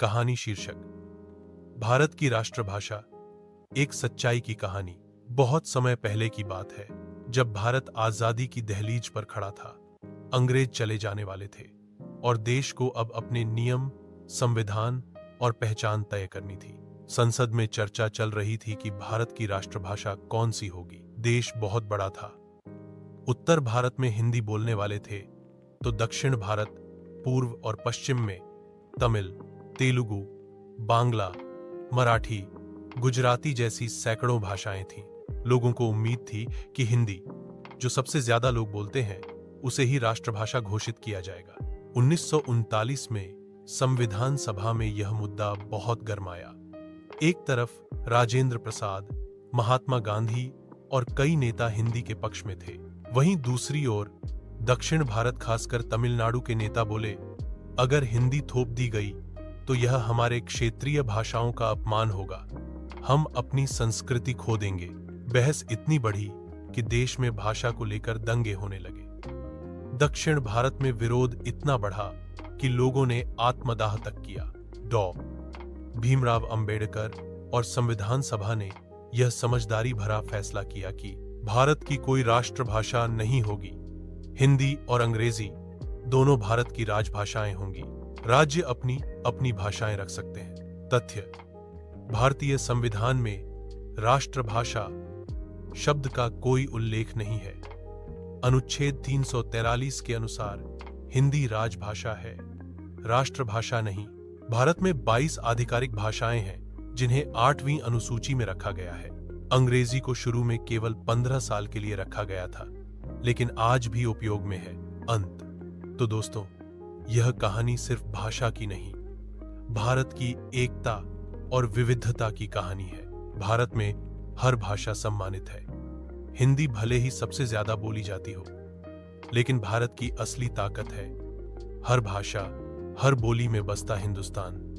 कहानी शीर्षक भारत की राष्ट्रभाषा एक सच्चाई की कहानी। बहुत समय पहले की बात है, जब भारत आजादी की दहलीज पर खड़ा था। अंग्रेज चले जाने वाले थे और देश को अब अपने नियम, संविधान और पहचान तय करनी थी। संसद में चर्चा चल रही थी कि भारत की राष्ट्रभाषा कौन सी होगी। देश बहुत बड़ा था। उत्तर भारत में हिंदी बोलने वाले थे, तो दक्षिण भारत, पूर्व और पश्चिम में तमिल, तेलुगु, बांग्ला, मराठी, गुजराती जैसी सैकड़ों भाषाएं थीं। लोगों को उम्मीद थी कि हिंदी, जो सबसे ज्यादा लोग बोलते हैं, उसे ही राष्ट्रभाषा घोषित किया जाएगा। 1939 में संविधान सभा में यह मुद्दा बहुत गरमाया। एक तरफ राजेंद्र प्रसाद, महात्मा गांधी और कई नेता हिंदी के पक्ष में थे। वहीं दूसरी ओर दक्षिण भारत, खासकर तमिलनाडु के नेता बोले, अगर हिंदी थोप दी गई तो यह हमारे क्षेत्रीय भाषाओं का अपमान होगा, हम अपनी संस्कृति खो देंगे। बहस इतनी बढ़ी कि देश में भाषा को लेकर दंगे होने लगे। दक्षिण भारत में विरोध इतना बढ़ा कि लोगों ने आत्मदाह तक किया। डॉ. भीमराव अंबेडकर और संविधान सभा ने यह समझदारी भरा फैसला किया कि भारत की कोई राष्ट्रभाषा नहीं होगी। हिंदी और अंग्रेजी दोनों भारत की राजभाषाएं होंगी। राज्य अपनी अपनी भाषाएं रख सकते हैं। तथ्य: भारतीय संविधान में राष्ट्रभाषा शब्द का कोई उल्लेख नहीं है। अनुच्छेद 343 के अनुसार हिंदी राजभाषा है, राष्ट्रभाषा नहीं। भारत में 22 आधिकारिक भाषाएं हैं, जिन्हें 8वीं अनुसूची में रखा गया है। अंग्रेजी को शुरू में केवल 15 साल के लिए रखा गया था, लेकिन आज भी उपयोग में है। अंत: तो दोस्तों, यह कहानी सिर्फ भाषा की नहीं, भारत की एकता और विविधता की कहानी है। भारत में हर भाषा सम्मानित है। हिंदी भले ही सबसे ज्यादा बोली जाती हो, लेकिन भारत की असली ताकत है हर भाषा, हर बोली में बसता हिंदुस्तान।